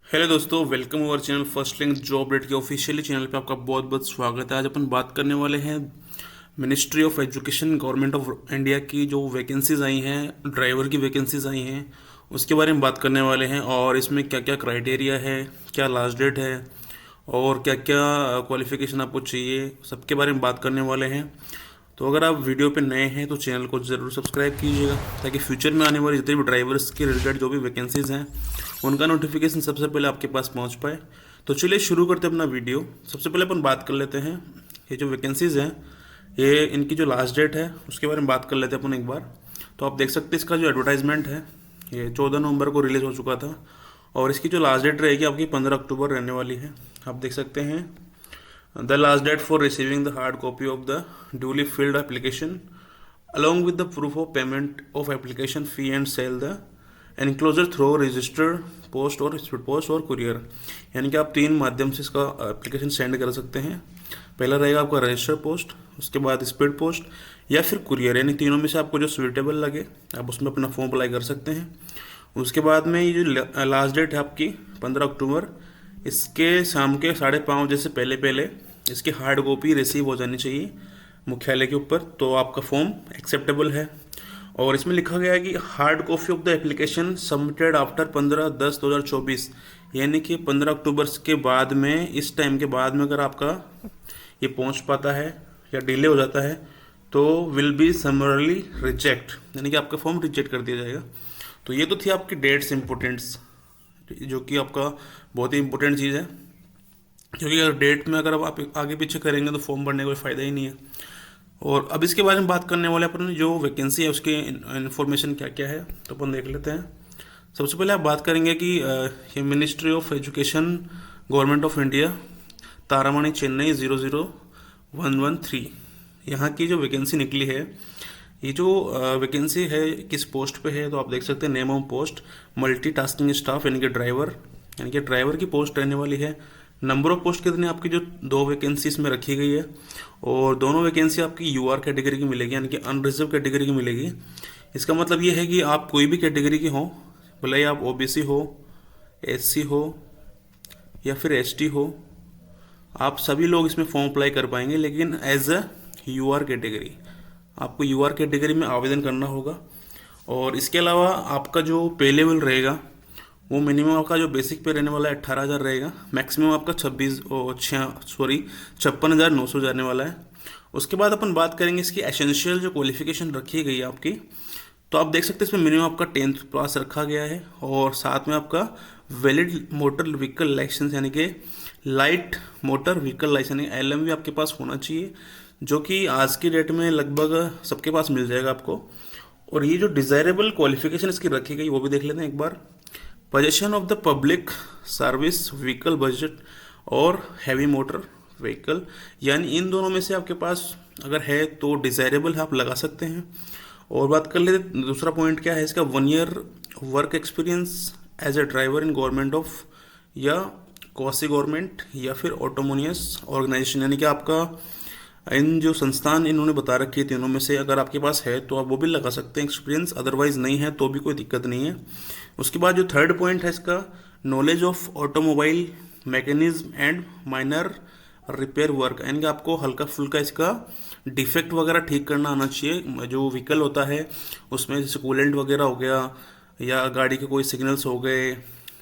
Hello दोस्तों, welcome over channel first link job update के officially channel पे आपका बहुत बहुत स्वागत है। आज अपन बात करने वाले हैं ministry of education government of India की जो वैकेंसीज आई हैं, ड्राइवर की वैकेंसीज आई हैं, उसके बारे में बात करने वाले हैं। और इसमें क्या क्या क्राइटेरिया है, क्या लास्ट डेट है और क्या क्या क्वालिफिकेशन आपको चाहिए, सबके बारे में बात करने वाले हैं। तो अगर आप वीडियो पे नए हैं तो चैनल को ज़रूर सब्सक्राइब कीजिएगा ताकि फ्यूचर में आने वाली जितनी भी ड्राइवर्स के रिलेटेड जो भी वैकेंसीज़ हैं उनका नोटिफिकेशन सबसे पहले आपके पास पहुंच पाए। तो चलिए शुरू करते हैं अपना वीडियो। सबसे पहले अपन बात कर लेते हैं ये जो वैकेंसीज़ हैं, ये इनकी जो लास्ट डेट है उसके बारे में बात कर लेते हैं अपन एक बार। तो आप देख सकते हैं इसका जो एडवर्टाइजमेंट है ये 14 नवंबर को रिलीज़ हो चुका था और इसकी जो लास्ट डेट रहेगी आपकी 15 अक्टूबर रहने वाली है। आप देख सकते हैं the last date for receiving the hard copy of the duly filled application along with the proof of payment of application fee and sell the enclosure through registered post और स्पीड पोस्ट और courier. यानी कि आप तीन माध्यम से इसका application send कर सकते हैं। पहला रहेगा आपका रजिस्टर्ड पोस्ट, उसके बाद स्पीड पोस्ट या फिर कुरियर, यानी तीनों में से आपको जो सुइटेबल लगे आप उसमें अपना फॉर्म अप्लाई कर सकते हैं। उसके बाद में ये जो लास्ट डेट है आपकी 15 अक्टूबर, इसके शाम के 5:30 से पहले पहले इसकी हार्ड कॉपी रिसीव हो जानी चाहिए मुख्यालय के ऊपर, तो आपका फॉर्म एक्सेप्टेबल है। और इसमें लिखा गया है कि hard copy of the application submitted after 15/10/2024, यानी कि 15 अक्टूबर के बाद में, इस टाइम के बाद में अगर आपका ये पहुंच पाता है या डिले हो जाता है तो विल बी समरली रिजेक्ट, यानी कि आपका फॉर्म रिजेक्ट कर दिया जाएगा। तो ये तो थी आपकी डेट्स इंपॉर्टेंट्स, जो कि आपका बहुत ही इंपॉर्टेंट चीज़ है, क्योंकि अगर डेट में अगर आप आगे पीछे करेंगे तो फॉर्म भरने का कोई फ़ायदा ही नहीं है। और अब इसके बारे में बात करने वाले अपन, जो वैकेंसी है उसकी इन्फॉर्मेशन क्या क्या है तो अपन देख लेते हैं। सबसे पहले आप बात करेंगे कि ये ministry of education government of India, Taramani, Chennai 00113, यहाँ की जो वैकेंसी निकली है, ये जो वैकेंसी है किस पोस्ट पे है तो आप देख सकते हैं name of post multitasking staff, यानी कि ड्राइवर, यानी कि ड्राइवर की पोस्ट रहने वाली है। नंबर ऑफ पोस्ट कितनी आपकी जो दो वैकेंसी इसमें रखी गई है, और दोनों वैकेंसी आपकी यूआर कैटेगरी की मिलेगी, यानी कि अनरिजर्व कैटेगरी की मिलेगी। इसका मतलब ये है कि आप कोई भी कैटेगरी के हो, भले ही आप ओबीसी हो, एससी हो या फिर एसटी हो, आप सभी लोग इसमें फॉर्म अप्लाई कर पाएंगे, लेकिन एज अ यूआर कैटेगरी आपको यूआर कैटेगरी में आवेदन करना होगा। और इसके अलावा आपका जो पे लेवल रहेगा वो मिनिमम आपका जो बेसिक पे रहने वाला है 18,000 रहेगा, मैक्सिमम आपका 56,900 जाने वाला है। उसके बाद अपन बात करेंगे इसकी एसेंशियल जो क्वालिफिकेशन रखी गई है आपकी, तो आप देख सकते हैं इसमें मिनिमम आपका 10th पास रखा गया है और साथ में आपका वैलिड मोटर व्हीकल लाइसेंस, यानी कि light motor vehicle license LMV आपके पास होना चाहिए, जो कि आज की डेट में लगभग सबके पास मिल जाएगा आपको। और ये जो डिज़ायरेबल क्वालिफिकेशन इसकी रखी गई वो भी देख लेते हैं एक बार। Possession of the public service vehicle budget और हैवी मोटर व्हीकल, यानी इन दोनों में से आपके पास अगर है तो डिज़ायरेबल है, आप लगा सकते हैं। और बात कर लेते दूसरा पॉइंट क्या है इसका, 1 year work experience as a driver in government of या क्वासी गवर्नमेंट या फिर ऑटोमोनियस ऑर्गेनाइजेशन, यानी कि आपका इन जो संस्थान इन्होंने बता रखी है तीनों में से अगर आपके पास है तो आप वो भी लगा सकते हैं एक्सपीरियंस, अदरवाइज नहीं है तो भी कोई दिक्कत नहीं है। उसके बाद जो थर्ड पॉइंट है इसका, knowledge of automobile mechanism and minor repair work, यानी कि आपको हल्का फुल्का इसका डिफेक्ट वगैरह ठीक करना आना चाहिए। जो व्हीकल होता है उसमें जैसे कूलेंट वगैरह हो गया या गाड़ी के कोई सिग्नल्स हो गए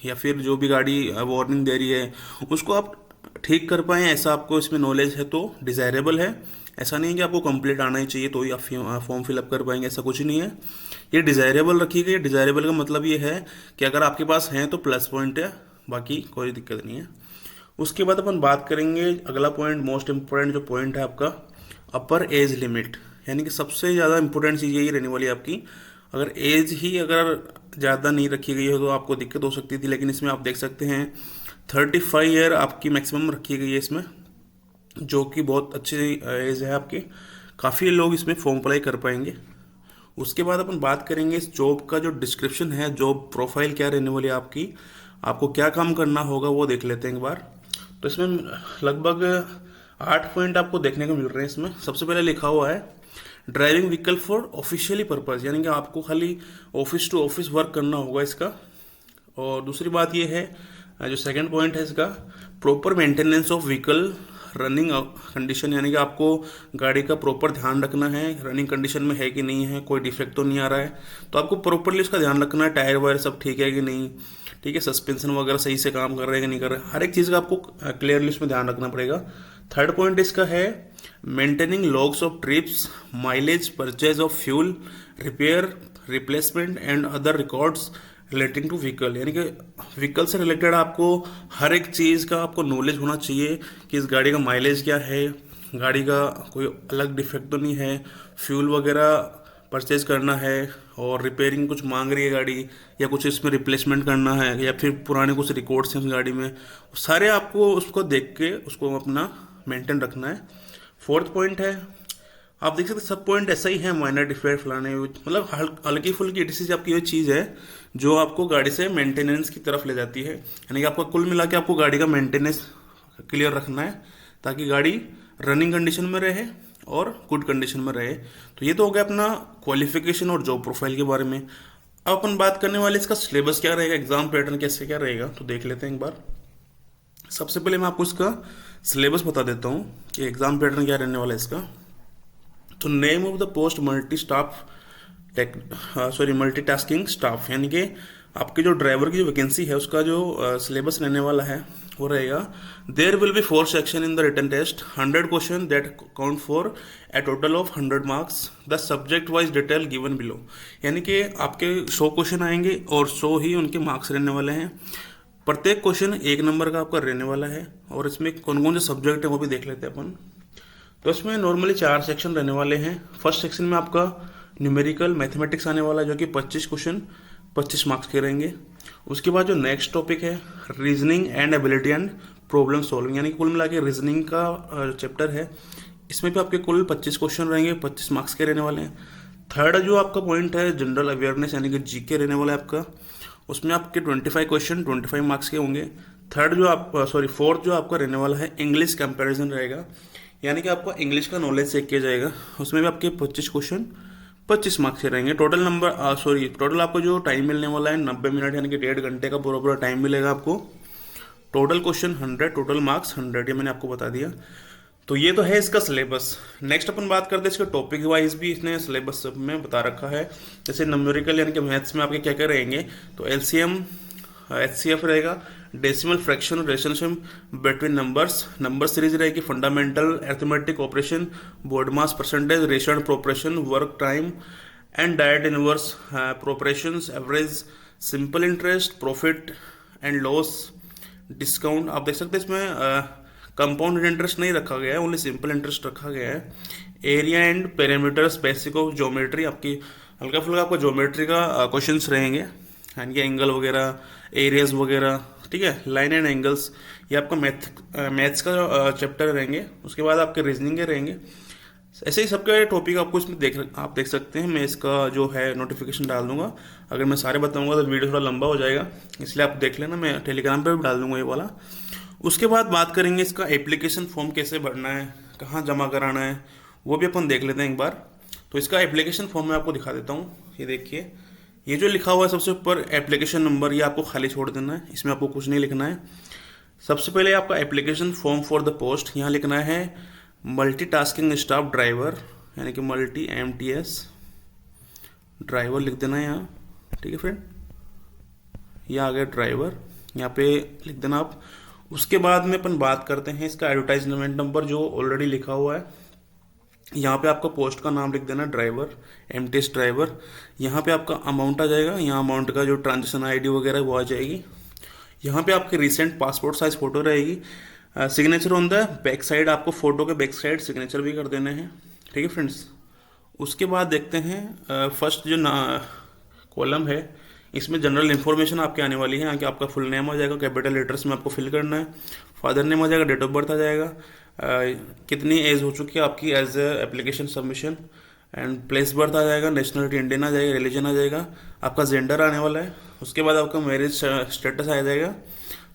या फिर जो भी गाड़ी वार्निंग दे रही है उसको आप ठीक कर पाएँ, ऐसा आपको इसमें नॉलेज है तो डिज़ायरेबल है। ऐसा नहीं है कि आपको कंप्लीट आना ही चाहिए तो ही आप फॉर्म फिलअप कर पाएंगे, ऐसा कुछ नहीं है। ये डिज़ायरेबल रखी गई है। डिज़ायरेबल का मतलब ये है कि अगर आपके पास हैं तो प्लस पॉइंट है, बाकी कोई दिक्कत नहीं है। उसके बाद अपन बात करेंगे अगला पॉइंट, मोस्ट इम्पोर्टेंट जो पॉइंट है आपका, अपर एज लिमिट, यानी कि सबसे ज़्यादा इंपॉर्टेंट चीज़ यही रहने वाली है आपकी। अगर एज ही अगर ज़्यादा नहीं रखी गई हो तो आपको दिक्कत हो सकती थी, लेकिन इसमें आप देख सकते हैं 35 ईयर आपकी मैक्सिमम रखी गई है इसमें, जो कि बहुत अच्छी एज है आपकी। काफ़ी लोग इसमें फॉर्म अप्लाई कर पाएंगे। उसके बाद अपन बात करेंगे इस जॉब का जो डिस्क्रिप्शन है, जॉब प्रोफाइल क्या रहने वाली है आपकी, आपको क्या काम करना होगा वो देख लेते हैं एक बार। तो इसमें लगभग 8 पॉइंट आपको देखने को मिल रहे हैं। इसमें सबसे पहले लिखा हुआ है driving vehicle for officially purpose, यानी कि आपको खाली ऑफिस टू ऑफिस वर्क करना होगा इसका। और दूसरी बात ये है जो सेकंड पॉइंट है इसका, proper maintenance of vehicle running condition, यानी कि आपको गाड़ी का प्रॉपर ध्यान रखना है, रनिंग कंडीशन में है कि नहीं है, कोई डिफेक्ट तो नहीं आ रहा है, तो आपको प्रॉपरली उसका ध्यान रखना है, टायर वायर सब ठीक है कि नहीं, ठीक है, सस्पेंशन वगैरह सही से काम कर रहे हैं कि नहीं कर रहे हैं, हर एक चीज़ का आपको क्लियरली उसमें ध्यान रखना पड़ेगा। थर्ड पॉइंट इसका है maintaining logs of trips, mileage, purchase of fuel, repair, replacement and other records relating to vehicle, यानी कि व्हीकल से रिलेटेड आपको हर एक चीज़ का आपको नॉलेज होना चाहिए कि इस गाड़ी का माइलेज क्या है, गाड़ी का कोई अलग डिफेक्ट तो नहीं है, फ्यूल वगैरह परचेज करना है, और रिपेयरिंग कुछ मांग रही है गाड़ी, या कुछ इसमें रिप्लेसमेंट करना है, या फिर पुराने कुछ रिकॉर्ड्स हैं उस गाड़ी में, सारे आपको उसको देख के उसको अपना मेंटेन रखना है। फोर्थ पॉइंट है, आप देख सकते हैं सब पॉइंट ऐसा ही है, माइनर डिफेक्ट फलाने, मतलब हल्की फुल्की चीज़ आपकी ये चीज़ है जो आपको गाड़ी से मेंटेनेंस की तरफ ले जाती है, यानी कि आपका कुल मिला के आपको गाड़ी का मेंटेनेंस क्लियर रखना है ताकि गाड़ी रनिंग कंडीशन में रहे और गुड कंडीशन में रहे। तो ये तो हो गया अपना क्वालिफिकेशन और जॉब प्रोफाइल के बारे में। अब अपन बात करने वाले इसका सिलेबस क्या रहेगा, एग्जाम पैटर्न कैसे क्या रहेगा, तो देख लेते हैं एक बार। सबसे पहले मैं आपको इसका सिलेबस बता देता हूँ कि एग्जाम पैटर्न क्या रहने वाला है इसका। तो name of the post multitasking staff, यानी कि आपके जो ड्राइवर की जो वैकेंसी है उसका जो सिलेबस रहने वाला है वो रहेगा, there will be 4 section in the written test, 100 question that count for a total of 100 marks, the subject wise detail given below, यानी कि आपके 100 क्वेश्चन आएंगे और 100 ही उनके मार्क्स रहने वाले हैं। प्रत्येक क्वेश्चन 1 नंबर का आपका रहने वाला है, और इसमें कौन कौन से सब्जेक्ट है वो भी देख लेते हैं अपन। तो इसमें नॉर्मली 4 सेक्शन रहने वाले हैं। फर्स्ट सेक्शन में आपका न्यूमेरिकल मैथमेटिक्स आने वाला है जो कि 25 क्वेश्चन 25 मार्क्स के रहेंगे। उसके बाद जो नेक्स्ट टॉपिक है reasoning and ability and problem solving, यानी कि कुल मिला के रीजनिंग का चैप्टर है, इसमें भी आपके कुल 25 क्वेश्चन रहेंगे, 25 मार्क्स के रहने वाले हैं। थर्ड जो आपका पॉइंट है जनरल अवेयरनेस, यानी कि जीके रहने वाला है आपका, उसमें आपके 25 क्वेश्चन 25 मार्क्स के होंगे। फोर्थ जो आपका रहने वाला है इंग्लिश कंपैरिजन रहेगा, यानी कि आपका इंग्लिश का नॉलेज चेक किया जाएगा, उसमें भी आपके 25 क्वेश्चन 25 मार्क्स के रहेंगे। टोटल आपको जो टाइम मिलने वाला है 90 मिनट, यानी कि 1.5 घंटे का पूरा टाइम मिलेगा आपको। टोटल क्वेश्चन 100, टोटल मार्क्स 100, ये मैंने आपको बता दिया। तो ये तो है इसका सिलेबस। नेक्स्ट अपन बात करते हैं इसके टॉपिक वाइज भी इसने सिलेबस सब में बता रखा है, जैसे न्यूमेरिकल यानी कि मैथ्स में आपके क्या क्या रहेंगे, तो एलसीएम एचसीएफ रहेगा, decimal fraction, relationship between numbers, number series रहेगी, fundamental arithmetic operation, BODMAS, percentage, ratio and proportion, work time and direct inverse proportions, average, simple interest, profit and loss, discount. आप देख सकते हैं इसमें compound interest नहीं रखा गया है, ओनली सिंपल इंटरेस्ट रखा गया है। Area and parameters, basic of geometry, आपकी हल्का फुल्का आपको ज्योमेट्री का क्वेश्चंस रहेंगे, यानी कि एंगल वगैरह, एरियाज वगैरह, ठीक है, लाइन एंड एंगल्स, ये आपका मैथ्स का चैप्टर रहेंगे। उसके बाद आपके रीजनिंग के रहेंगे। ऐसे ही सबके टॉपिक आपको इसमें आप देख सकते हैं। मैं इसका जो है नोटिफिकेशन डाल दूंगा, अगर मैं सारे बताऊंगा तो वीडियो थोड़ा लंबा हो जाएगा, इसलिए आप देख लेना, मैं टेलीग्राम पर भी डाल दूंगा ये वाला। उसके बाद बात करेंगे इसका एप्लीकेशन फॉर्म कैसे भरना है, कहाँ जमा कराना है, वो भी अपन देख लेते हैं एक बार। तो इसका एप्लीकेशन फॉर्म मैं आपको दिखा देता हूँ। ये देखिए, ये जो लिखा हुआ है सबसे ऊपर एप्लीकेशन नंबर, ये आपको खाली छोड़ देना है, इसमें आपको कुछ नहीं लिखना है। सबसे पहले आपका application form for the post, यहाँ लिखना है मल्टीटास्किंग स्टाफ ड्राइवर, यानी कि मल्टी MTS ड्राइवर लिख देना है यहाँ, ठीक है फ्रेंड। ये आ गया ड्राइवर, यहाँ पे लिख देना आप। उसके बाद में अपन बात करते हैं इसका एडवर्टाइजमेंट नंबर जो ऑलरेडी लिखा हुआ है, यहाँ पे आपका पोस्ट का नाम लिख देना ड्राइवर, MTS ड्राइवर। यहाँ पे आपका अमाउंट आ जाएगा, यहाँ अमाउंट का जो ट्रांजेक्शन ID वगैरह वो आ जाएगी। यहाँ पे आपकी रिसेंट पासपोर्ट साइज फोटो रहेगी। Signature on the back side, आपको फोटो के बैक साइड सिग्नेचर भी कर देने हैं, ठीक है फ्रेंड्स। उसके बाद देखते हैं फर्स्ट जो कॉलम है, इसमें जनरल इन्फॉर्मेशन आपके आने वाली है। यहाँ कि आपका फुल नेम आ जाएगा, कैपिटल लेटर्स में आपको फिल करना है, फादर नेम आ जाएगा, डेट ऑफ बर्थ आ जाएगा, कितनी एज हो चुकी है आपकी age application submission, and place birth आ जाएगा, नेशनलिटी इंडियन आ जाएगा, रिलीजन आ जाएगा, आपका जेंडर आने वाला है। उसके बाद आपका मैरिज स्टेटस आ जाएगा,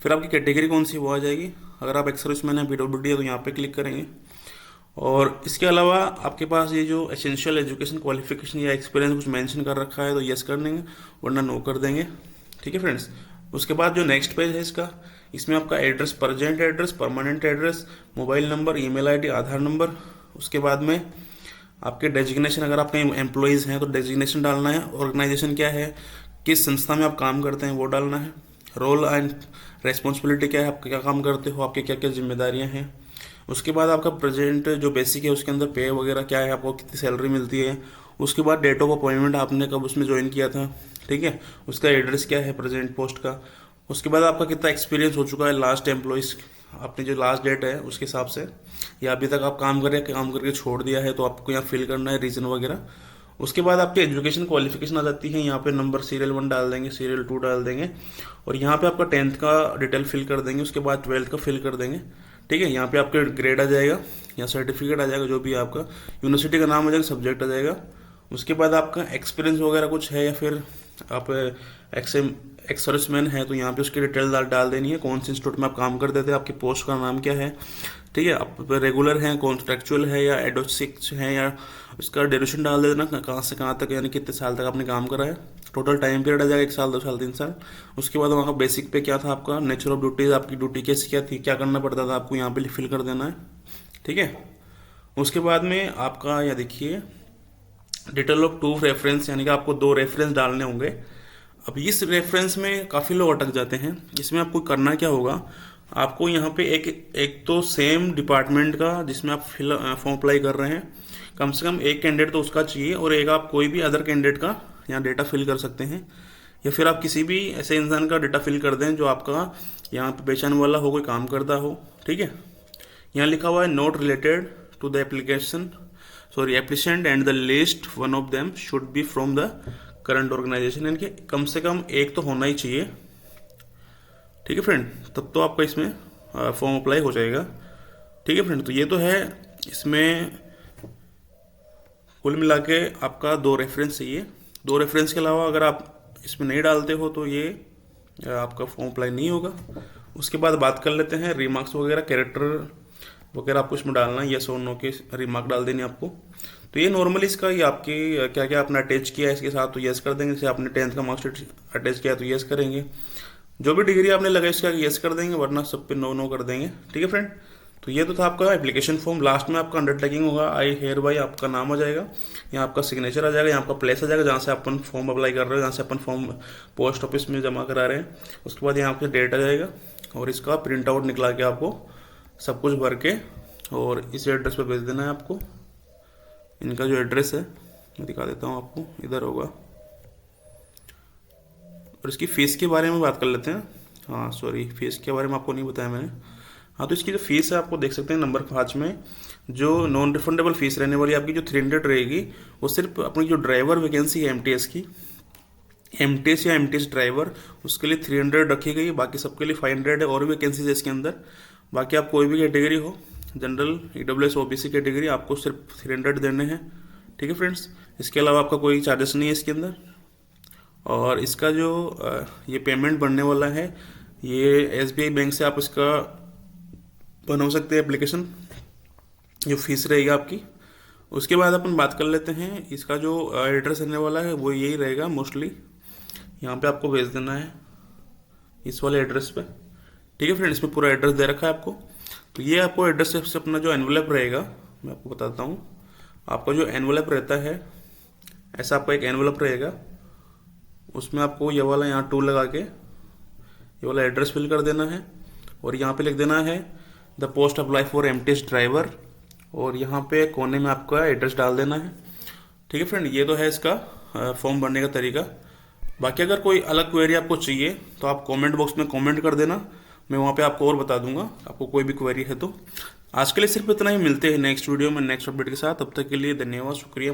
फिर आपकी कैटेगरी कौन सी वो आ जाएगी। अगर आप एक्स सर्विसमैन है, PWD है, तो यहाँ पे क्लिक करेंगे। और इसके अलावा आपके पास ये जो एसेंशियल एजुकेशन क्वालिफिकेशन या एक्सपीरियंस कुछ मेंशन कर रखा है तो यस कर देंगे, वरना नो कर देंगे, ठीक है फ्रेंड्स। उसके बाद जो नेक्स्ट पेज है इसका, इसमें आपका address, present address, permanent address, mobile number, email ID, Aadhaar number. उसके बाद में आपके डेजिग्नेशन, अगर आप कहीं एम्प्लॉयज़ हैं तो डेजिग्नेशन डालना है, ऑर्गेनाइजेशन क्या है, किस संस्था में आप काम करते हैं वो डालना है, रोल एंड रेस्पॉन्सिबिलिटी क्या है, आप क्या काम करते हो, आपकी क्या क्या जिम्मेदारियां हैं। उसके बाद आपका प्रेजेंट जो बेसिक है उसके अंदर पे वगैरह क्या है, आपको कितनी सैलरी मिलती है। उसके बाद डेट ऑफ अपॉइंटमेंट, आपने कब उसमें ज्वाइन किया था, ठीक है। उसका एड्रेस क्या है प्रेजेंट पोस्ट का। उसके बाद आपका कितना एक्सपीरियंस हो चुका है लास्ट एम्प्लॉयज़, आपने जो लास्ट डेट है उसके हिसाब से, या अभी तक आप काम करके छोड़ दिया है तो आपको यहाँ फिल करना है रीज़न वगैरह। उसके बाद आपकी एजुकेशन क्वालिफिकेशन आ जाती है, यहाँ पे नंबर सीरियल 1 डाल देंगे, सीरियल 2 डाल देंगे, और यहाँ पे आपका 10th का डिटेल फिल कर देंगे। उसके बाद 12th का फिल कर देंगे, ठीक है। यहाँ पे आपका ग्रेड आ जाएगा या सर्टिफिकेट आ जाएगा, जो भी आपका यूनिवर्सिटी का नाम आ जाएगा, सब्जेक्ट आ जाएगा। उसके बाद आपका एक्सपीरियंस वगैरह कुछ है, या फिर आप एक्स सर्विसमैन है तो यहाँ पे उसकी डिटेल डाल देनी है, कौन से इंस्टीट्यूट में आप काम करते थे, आपकी पोस्ट का नाम क्या है, ठीक है। आप रेगुलर हैं, कॉन्ट्रेक्चुअल है या एडोसिक है, या उसका ड्यूरेशन डाल देना, कहाँ से कहाँ तक, यानी कितने साल तक आपने काम करा है। टोटल टाइम पीरियड आ जाएगा 1 साल, 2 साल, 3 साल। उसके बाद वहाँ का बेसिक पे क्या था आपका, नेचर ऑफ ड्यूटीज, आपकी ड्यूटी कैसी क्या थी, क्या करना पड़ता था आपको, यहाँ पे फिल कर देना है, ठीक है। उसके बाद में आपका यहाँ देखिए डिटेल ऑफ 2 रेफरेंस, यानी कि आपको 2 रेफरेंस डालने होंगे। अब इस रेफरेंस में काफ़ी लोग अटक जाते हैं। इसमें आपको करना क्या होगा, आपको यहाँ पे एक तो सेम डिपार्टमेंट का जिसमें आप फॉर्म अप्लाई कर रहे हैं, कम से कम एक कैंडिडेट तो उसका चाहिए, और एक आप कोई भी अदर कैंडिडेट का यहाँ डेटा फिल कर सकते हैं, या फिर आप किसी भी ऐसे इंसान का डेटा फिल कर दें जो आपका यहाँ पे पहचान वाला हो, कोई काम करता हो, ठीक है। यहाँ लिखा हुआ है not related to the application, sorry applicant, and the list one of them should be from the current organisation, यानी कि कम से कम एक तो होना ही चाहिए, ठीक है फ्रेंड, तब तो आपका इसमें फॉर्म अप्लाई हो जाएगा, ठीक है फ्रेंड। तो ये तो है, इसमें कुल मिला के आपका 2 रेफरेंस चाहिए। 2 रेफरेंस के अलावा अगर आप इसमें नहीं डालते हो तो ये आपका फॉर्म अप्लाई नहीं होगा। उसके बाद बात कर लेते हैं रिमार्क्स वगैरह, कैरेक्टर वगैरह आपको इसमें डालना है, यस और नो के रिमार्क डाल देने आपको। तो ये नॉर्मली इसका ये आपकी क्या क्या आपने अटैच किया है इसके साथ तो यस कर देंगे, जैसे आपने 10th का मार्कशीट अटैच किया तो यस करेंगे, जो भी डिग्री आपने लगाई उसका यस कर देंगे, वरना सब पे नो नो कर देंगे, ठीक है फ्रेंड। तो ये तो था आपका एप्लीकेशन फॉर्म। लास्ट में आपका अंडरटेकिंग होगा, आई हेयर बाई आपका नाम आ जाएगा, यहाँ आपका सिग्नेचर आ जाएगा, यहाँ आपका प्लेस आ जाएगा जहाँ से अपन फॉर्म अप्लाई कर रहे हो, जहाँ से अपन फॉर्म पोस्ट ऑफिस में जमा करा रहे हैं। उसके बाद यहाँ पे डेट आ जाएगा, और इसका प्रिंट आउट निकला के आपको सब कुछ भर के और इस एड्रेस पर भेज देना है आपको। इनका जो एड्रेस है मैं दिखा देता हूँ आपको, इधर होगा। और इसकी फ़ीस के बारे में बात कर लेते हैं। हाँ सॉरी, फीस के बारे में आपको नहीं बताया मैंने। हाँ, तो इसकी जो फीस है आपको देख सकते हैं नंबर 5 में, जो नॉन रिफंडेबल फीस रहने वाली आपकी जो 300 रहेगी, वो सिर्फ अपनी जो ड्राइवर वैकेंसी है एमटीएस की, एमटीएस या एमटीएस ड्राइवर, उसके लिए 300 रखी गई, बाकी सबके लिए 500 है। और भी वैकेंसीज है इसके अंदर। बाकी आप कोई भी कैटेगरी हो, जनरल, ईडब्ल्यूएस, ओबीसी कैटेगरी, आपको सिर्फ 300 देने हैं, ठीक है फ्रेंड्स। इसके अलावा आपका कोई चार्जेस नहीं है इसके अंदर। और इसका जो ये पेमेंट बनने वाला है, ये एसबीआई बैंक से आप इसका बना सकते हैं एप्लीकेशन, जो फीस रहेगी आपकी। उसके बाद अपन बात कर लेते हैं इसका जो एड्रेस रहने वाला है, वो यही रहेगा मोस्टली। यहाँ पे आपको भेज देना है इस वाले एड्रेस पे, ठीक है फ्रेंड। इसमें पूरा एड्रेस दे रखा है आपको। तो ये आपको एड्रेस से अपना जो एनवेलप रहेगा, मैं आपको बताता हूँ। आपका जो एनवेलप रहता है, ऐसा आपका एक एनवेलप रहेगा, उसमें आपको ये वाला यहाँ 2 लगा के ये वाला एड्रेस फिल कर देना है, और यहाँ पे लिख देना है the post apply for MTS driver, और यहाँ पे कोने में आपका एड्रेस डाल देना है, ठीक है फ्रेंड। ये तो है इसका फॉर्म भरने का तरीका। बाकी अगर कोई अलग क्वेरी आपको चाहिए तो आप कमेंट बॉक्स में कमेंट कर देना, मैं वहाँ पे आपको और बता दूंगा आपको कोई भी क्वेरी है तो। आज के लिए सिर्फ इतना ही, मिलते हैं नेक्स्ट वीडियो में नेक्स्ट अपडेट के साथ। तब तक के लिए धन्यवाद, शुक्रिया।